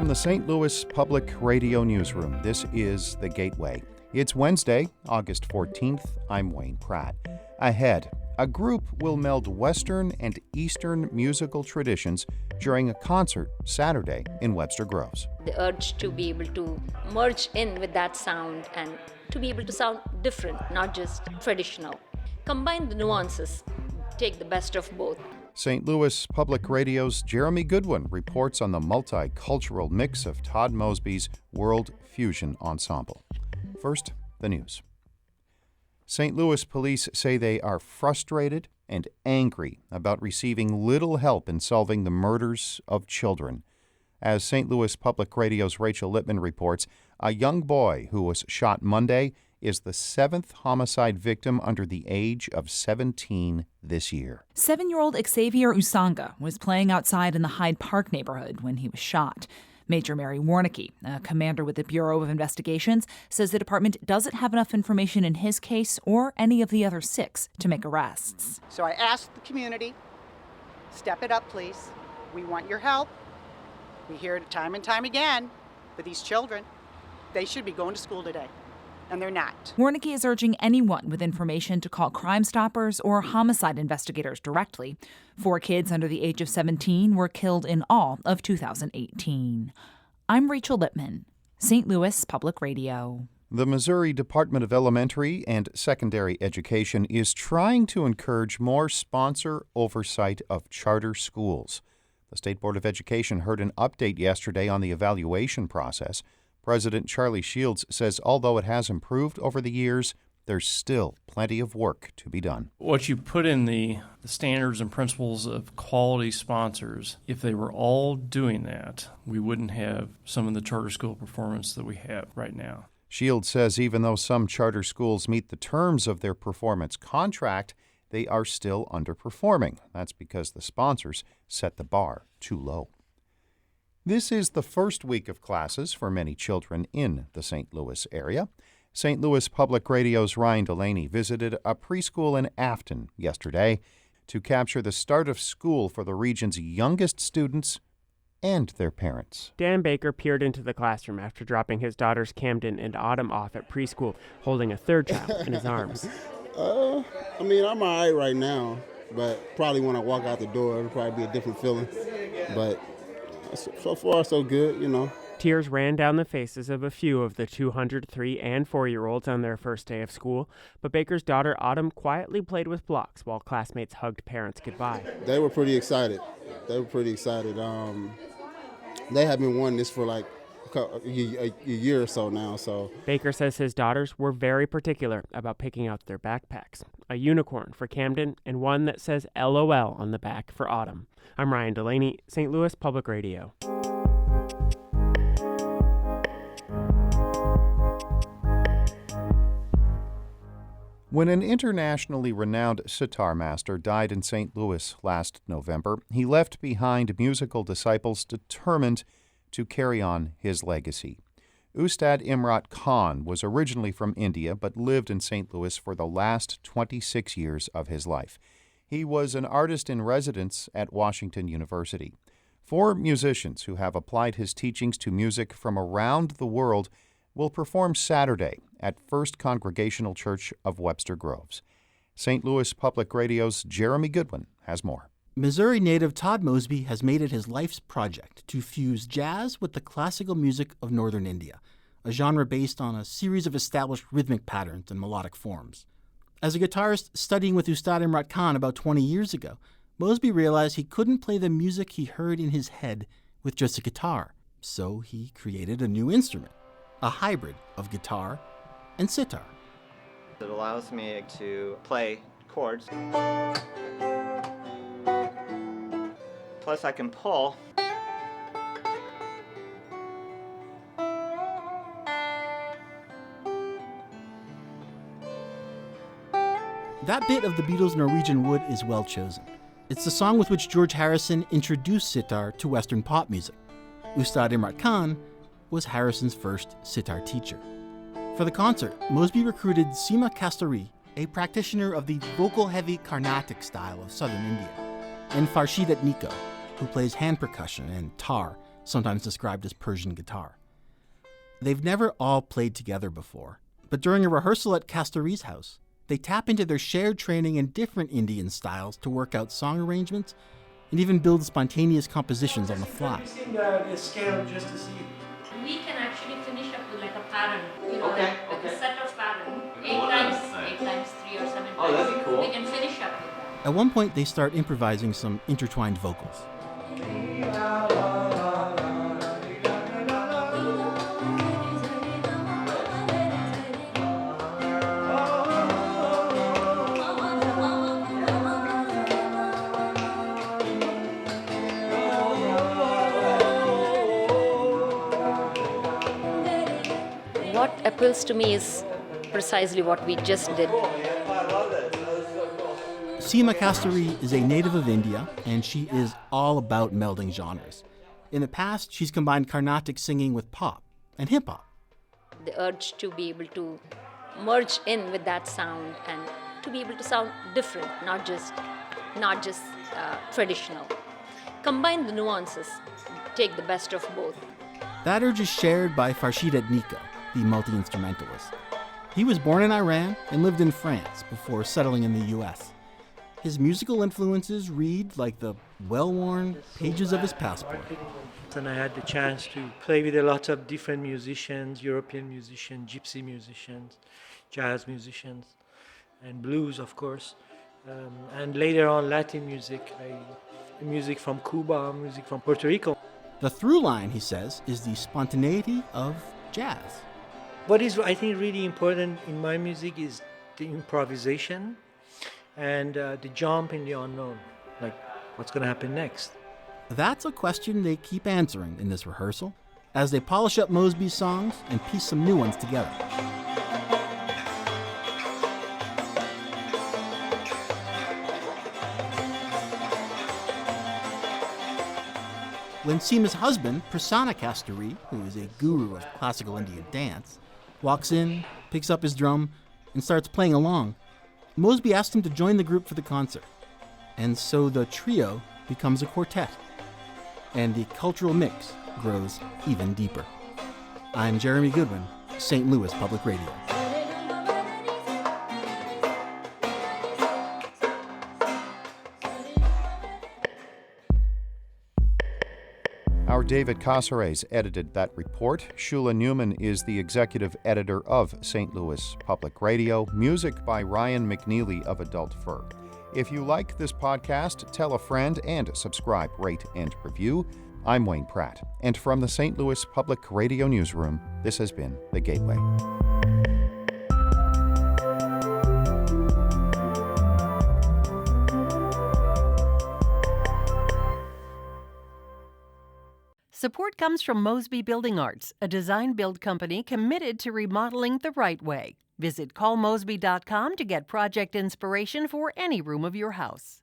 From the St. Louis Public Radio Newsroom, this is The Gateway. It's Wednesday, August 14th. I'm Wayne Pratt. Ahead, a group will meld Western and Eastern musical traditions during a concert Saturday in Webster Groves. The urge to be able to merge in with that sound and to be able to sound different, not just traditional. Combine the nuances, take the best of both. St. Louis Public Radio's Jeremy Goodwin reports on the multicultural mix of Todd Mosby's World Fusion Ensemble. First, the news. St. Louis police say they are frustrated and angry about receiving little help in solving the murders of children. As St. Louis Public Radio's Rachel Lippman reports, a young boy who was shot Monday is the seventh homicide victim under the age of 17 this year. 7-year-old Xavier Usanga was playing outside in the Hyde Park neighborhood when he was shot. Major Mary Warnicki, a commander with the Bureau of Investigations, says the department doesn't have enough information in his case or any of the other 6 to make arrests. So I asked the community, step it up, please. We want your help. We hear it time and time again for these children. They should be going to school today, and they're not. Warnicki is urging anyone with information to call Crime Stoppers or homicide investigators directly. 4 kids under the age of 17 were killed in all of 2018. I'm Rachel Lippman, St. Louis Public Radio. The Missouri Department of Elementary and Secondary Education is trying to encourage more sponsor oversight of charter schools. The State Board of Education heard an update yesterday on the evaluation process. President Charlie Shields says although it has improved over the years, there's still plenty of work to be done. What you put in the standards and principles of quality sponsors, if they were all doing that, we wouldn't have some of the charter school performance that we have right now. Shields says even though some charter schools meet the terms of their performance contract, they are still underperforming. That's because the sponsors set the bar too low. This is the first week of classes for many children in the St. Louis area. St. Louis Public Radio's Ryan Delaney visited a preschool in Afton yesterday to capture the start of school for the region's youngest students and their parents. Dan Baker peered into the classroom after dropping his daughters Camden and Autumn off at preschool, holding a third child in his arms. I'm all right right now, but probably when I walk out the door, it'll probably be a different feeling. But so far, so good, you know. Tears ran down the faces of a few of the 203 and 4-year-olds on their first day of school, but Baker's daughter Autumn quietly played with blocks while classmates hugged parents goodbye. They were pretty excited. They have been wanting this for like a year or so now. So Baker says his daughters were very particular about picking out their backpacks. A unicorn for Camden and one that says LOL on the back for Autumn. I'm Ryan Delaney, St. Louis Public Radio. When an internationally renowned sitar master died in St. Louis last November, he left behind musical disciples determined to carry on his legacy. Ustad Imrat Khan was originally from India but lived in St. Louis for the last 26 years of his life. He was an artist in residence at Washington University. 4 musicians who have applied his teachings to music from around the world will perform Saturday at First Congregational Church of Webster Groves. St. Louis Public Radio's Jeremy Goodwin has more. Missouri native Todd Mosby has made it his life's project to fuse jazz with the classical music of northern India, a genre based on a series of established rhythmic patterns and melodic forms. As a guitarist studying with Ustad Imrat Khan about 20 years ago, Mosby realized he couldn't play the music he heard in his head with just a guitar, so he created a new instrument, a hybrid of guitar and sitar. It allows me to play chords. Plus I can pull. That bit of the Beatles' Norwegian Wood is well chosen. It's the song with which George Harrison introduced sitar to Western pop music. Ustad Imrat Khan was Harrison's first sitar teacher. For the concert, Mosby recruited Seema Kasturi, a practitioner of the vocal-heavy Carnatic style of southern India, and Farshid Etniko, who plays hand percussion and tar sometimes described as Persian guitar. They've never all played together before, but during a rehearsal at Kasturi's house, they tap into their shared training in different Indian styles to work out song arrangements and even build spontaneous compositions on the fly. The scale just to see. We can actually finish up with like a pattern, Okay, like okay. a set of pattern. Eight Oh, times, that's nice. 8 times 3 or 7 times. Oh, that'd be cool. We can finish up with that. At one point, they start improvising some intertwined vocals. What appeals to me is precisely what we just did. Seema Kasturi is a native of India, and she is all about melding genres. In the past, she's combined Carnatic singing with pop and hip-hop. The urge to be able to merge in with that sound and to be able to sound different, not just traditional. Combine the nuances, take the best of both. That urge is shared by Farshid Etniko, the multi-instrumentalist. He was born in Iran and lived in France before settling in the U.S. His musical influences read like the well-worn pages of his passport. And I had the chance to play with a lot of different musicians, European musicians, gypsy musicians, jazz musicians, and blues, of course. And later on, Latin music, music from Cuba, music from Puerto Rico. The through line, he says, is the spontaneity of jazz. What is, I think, really important in my music is the improvisation and the jump in the unknown, like what's going to happen next. That's a question they keep answering in this rehearsal as they polish up Mosby's songs and piece some new ones together. When Seema's husband, Prasanna Kasturi, who is a guru of classical Indian dance, walks in, picks up his drum, and starts playing along, Mosby asked him to join the group for the concert. And so the trio becomes a quartet, and the cultural mix grows even deeper. I'm Jeremy Goodwin, St. Louis Public Radio. Our David Casares edited that report. Shula Newman is the executive editor of St. Louis Public Radio. Music by Ryan McNeely of Adult Fur. If you like this podcast, tell a friend and subscribe, rate, and review. I'm Wayne Pratt, and from the St. Louis Public Radio Newsroom, this has been The Gateway. Support comes from Mosby Building Arts, a design-build company committed to remodeling the right way. Visit callmosby.com to get project inspiration for any room of your house.